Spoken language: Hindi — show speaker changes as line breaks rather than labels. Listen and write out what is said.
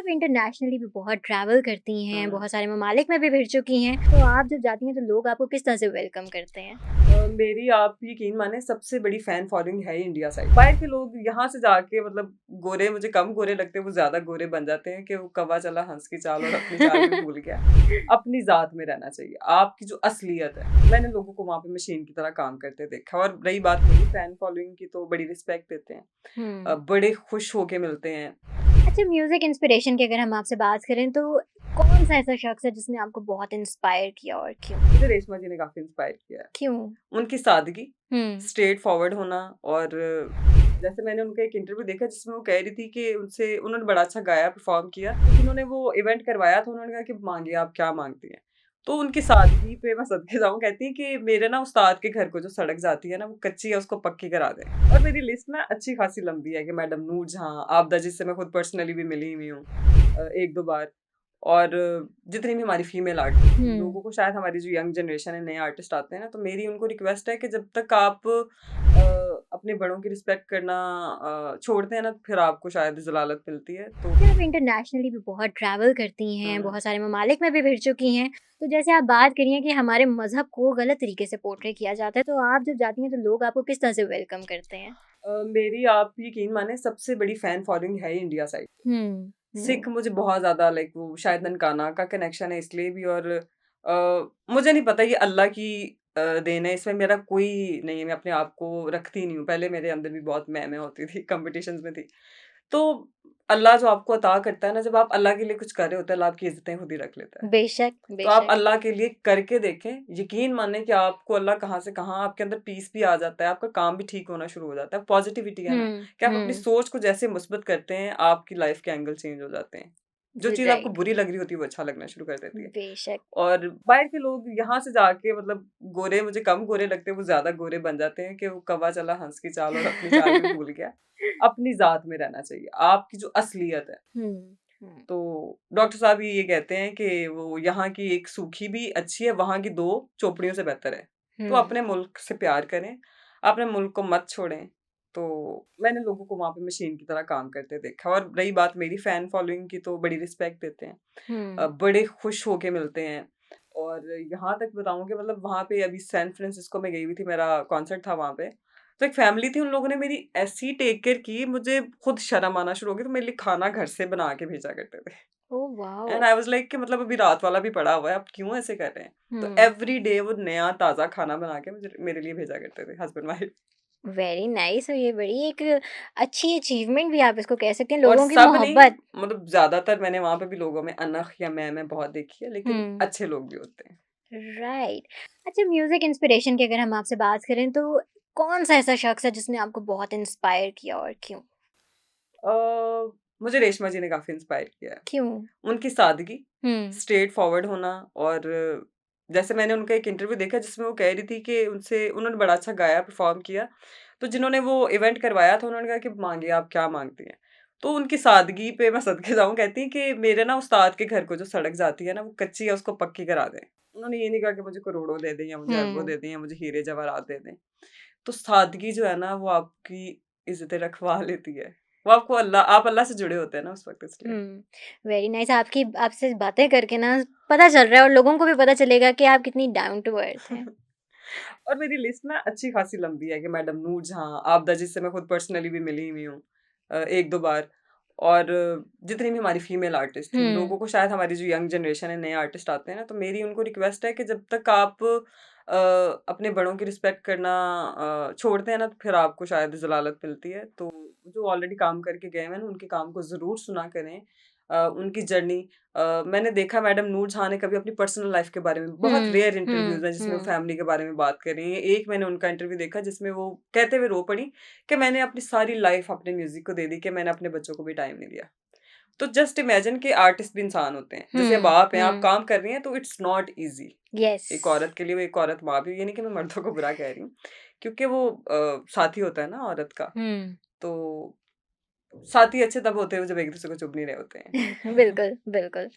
आप इंटरनेशनली भी बहुत ट्रैवल करती हैं,
हाँ।
बहुत सारे ममालिक में भी फिर चुकी हैं, तो आप जब जाती हैं तो लोग आपको किस तरह से वेलकम करते हैं?
मेरी आप यकीन माने सबसे बड़ी फैन फॉलोइंग है ही इंडिया साइड। बाहर के लोग यहाँ से जाके मतलब गोरे मुझे कम गोरे लगते हैं, वो ज़्यादा गोरे बन जाते हैं कि वो कौवा चला हंस की चाल और अपनी चाल भी भूल गया। अपनी ज़ात में रहना चाहिए, आपकी जो असलियत है। मैंने लोगों को वहाँ पे मशीन की तरह काम करते देखा और रही बात मेरी फैन फॉलोइंग की तो बड़ी रिस्पेक्ट देते हैं।
हुँ।
बड़े खुश होके मिलते हैं।
अच्छा, म्यूज़िक इंस्पिरेशन की अगर हम आपसे बात करें तो कौन-सा ऐसा शख्स है जिसने आपको बहुत इंस्पायर किया और क्यों?
मुझे रेशमा जी ने काफ़ी इंस्पायर किया है।
क्यों?
उनकी सादगी,
हुँ।
स्ट्रेट फॉरवर्ड होना और जैसे मैंने उनका एक इंटरव्यू देखा जिसमें वो कह रही थी कि उनसे उन्होंने बड़ा अच्छा गाया, परफ़ॉर्म किया। तो जिन्होंने वो इवेंट करवाया था उन्होंने कहा कि माँगिए आप क्या माँगती हैं? तो उनकी सादगी पे मैं सदके जाऊँ कहती हैं कि मेरे ना उस्ताद के घर को जो सड़क जाती है ना वो कच्ची है उसको पक्की करा दें। और मेरी लिस्ट ना अच्छी खासी लंबी है कि मैडम नूर जहाँ, आबदा जिससे मैं खुद पर्सनली भी मिली हुई हूँ 1-2 बार। और जितनी भी हमारी फीमेल आर्टिस्ट हैं,
हुँ।
लोगों को शायद हमारी जो यंग जनरेशन है, नए आर्टिस्ट आते हैं ना, तो मेरी उनको रिक्वेस्ट है कि जब तक आप अपने बड़ों की रिस्पेक्ट करना छोड़ते हैं ना, फिर आपको शायद ज़लालत मिलती है। तो
अच्छा, आप इंटरनेशनली भी बहुत ट्रैवल करती हैं,
हाँ।
बहुत सारे ममालिक में भी फिर चुकी हैं, तो जैसे आप बात करी हैं कि हमारे मज़हब को गलत तरीके से पोर्ट्रे किया जाता है, तो आप जब जाती हैं तो लोग आपको किस तरह से वेलकम करते हैं?
मेरी आप यकीन माने सबसे बड़ी फैन फॉलोइंग है ही इंडिया साइड।
हुँ,
सिख
हुँ।
मुझे बहुत ज़्यादा लाइक वो शायद ननकाना का कनेक्शन है इसलिए भी और मुझे नहीं पता ये अल्लाह की देन है, इसमें मेरा कोई नहीं है, मैं अपने आप को रखती नहीं हूँ। पहले मेरे अंदर भी बहुत मैं होती थी, कॉम्पिटिशन्स में थी। तो अल्लाह जो आपको अता करता है ना, जब आप अल्लाह के लिए कुछ कर रहे होते हैं, अल्लाह आपकी इज़्ज़तें खुद ही रख लेता है।
बेशक,
तो आप
बेशक।
अल्लाह के लिए करके देखें, यकीन मानें कि आपको अल्लाह कहाँ से कहाँ आपके अंदर पीस भी आ जाता है, आपका काम भी ठीक होना शुरू हो जाता है। पॉज़िटिविटी है ना,
हुँ,
कि आप अपनी
हुँ।
सोच को जैसे मुस्बत करते हैं, आपकी लाइफ़ के एंगल चेंज हो जाते हैं। जो चीज़ आपको
राइट,
बुरी लग रही होती है, वो अच्छा लगना शुरू कर देती है।
बेशक।
और बाहर के लोग यहाँ से जाके मतलब गोरे मुझे कम गोरे लगते हैं, वो ज़्यादा गोरे बन जाते हैं कि वो कौवा चला हंस की चाल और अपनी चाल भी भूल गया। अपनी ज़ात में रहना चाहिए, आपकी जो असलियत है।
हुँ, हुँ,
तो डॉक्टर साहब भी ये कहते हैं कि वो यहाँ की एक सूखी भी अच्छी है, वहाँ की 2 चोपड़ियों से बेहतर है। तो
हुँ।
अपने मुल्क से प्यार करें, अपने मुल्क को मत छोड़ें। तो मैंने लोगों को वहाँ पे मशीन की तरह काम करते देखा और रही बात मेरी फैन फॉलोइंग की तो बड़ी रिस्पेक्ट देते हैं।
हुँ,
बड़े खुश होके मिलते हैं और यहाँ तक बताऊँ कि मतलब वहाँ पे अभी सैन फ्रांसिस्को में गई हुई थी, मेरा कॉन्सर्ट था वहाँ पे। तो एक फैमिली थी, उन लोगों ने मेरी ऐसी टेक केयर की, मुझे खुद शर्म आना शुरू हो गई, तो मेरे लिए खाना घर से बना के भेजा करते थे।
Oh wow!
And I was like कि मतलब अभी रात वाला भी पड़ा हुआ है, आप क्यों ऐसे कर रहे हैं? तो
हुँ,
एवरीडे वो नया ताज़ा खाना बना के मुझे मेरे लिए भेजा करते थे हस्बैंड वाइफ।
Very nice. और ये बड़ी एक अच्छी अचीवमेंट भी आप इसको कह सकते हैं,
और
लोगों की
सब नहीं,
मोहब्बत।
मतलब ज़्यादातर मैंने वहाँ पे भी लोगों में अनख या मैं बहुत देखी है, लेकिन
हुँ,
अच्छे लोग भी होते हैं।
राइट। अच्छा, म्यूज़िक इंस्पिरेशन की अगर हम आपसे बात करें तो कौन-सा ऐसा शख्स है जिसने आपको बहुत इंस्पायर किया और क्यों?
अ, मुझे रेशमा जी ने काफ़ी इंस्पायर किया है।
क्यों?
उनकी सादगी,
हुँ,
स्ट्रेट फॉरवर्ड होना और जैसे मैंने उनका एक इंटरव्यू देखा जिसमें वो कह रही थी कि उनसे उन्होंने बड़ा अच्छा गाया, परफ़ॉर्म किया। तो जिन्होंने वो इवेंट करवाया था उन्होंने कहा कि माँगिए आप क्या माँगती हैं? तो उनकी सादगी पे मैं सदके जाऊँ, कहती हैं कि मेरे ना उस्ताद के घर को जो सड़क जाती है ना वो कच्ची है उसको पक्की करा दें। उन्होंने ये नहीं कहा कि मुझे करोड़ों दे दें या मुझे अरबों
हुँ।
दे दें या मुझे हीरे जवाहरात दे दें। तो सादगी जो है ना वो आपकी इज़्ज़तें रखवा लेती है। वो आपको आप अल्लाह से जुड़े होते हैं ना उस वक़्त इसलिए।
हुँ, वेरी नाइस। आपकी आपसे बातें करके ना पता चल रहा है और लोगों को भी पता चलेगा कि आप कितनी डाउन टू अर्थ हैं।
और मेरी लिस्ट ना अच्छी खासी लंबी है कि मैडम नूर जहाँ, आबदा जिससे मैं खुद पर्सनली भी मिली हुई हूँ 1-2 बार। और जितनी भी हमारी फीमेल आर्टिस्ट थी,
हुँ,
लोगों को शायद हमारी जो यंग जनरेशन है, नए आर्टिस्ट आते हैं ना, तो मेरी उनको रिक्वेस्ट है कि जब तक आप अपने बड़ों की रिस्पेक्ट करना छोड़ते हैं ना, तो फिर आपको शायद ज़लालत मिलती है। तो जो ऑलरेडी काम करके गए हैं ना, उनके काम को ज़रूर सुना करें। उनकी जर्नी मैंने देखा मैडम नूर जहाँ ने कभी अपनी पर्सनल लाइफ के बारे में बहुत
हुँ,
रेयर
हुँ,
इंटरव्यूज़ हैं जिसमें वो
हुँ।
फैमिली के बारे में बात कर रही हैं। एक मैंने उनका इंटरव्यू देखा जिसमें वो कहते हुए रो पड़ी कि मैंने अपनी सारी लाइफ अपने म्यूज़िक को दे दी, कि मैंने अपने बच्चों को भी टाइम नहीं दिया। तो जस्ट इमेजिन कि आर्टिस्ट भी इंसान होते हैं। जैसे अब
हुँ,
आप हैं, आप
हुँ।
काम कर रही हैं तो इट्स नॉट ईज़ी।
येस।
एक औरत के लिए वो एक औरत माँ भी, ये नहीं कि मैं मर्दों को बुरा कह रही हूँ, क्योंकि वो साथी होता है ना औरत का।
हुँ।
तो साथी अच्छे तब होते हैं जब एक-दूसरे को चुभ नहीं रहे होते हैं।
बिल्कुल, बिल्कुल।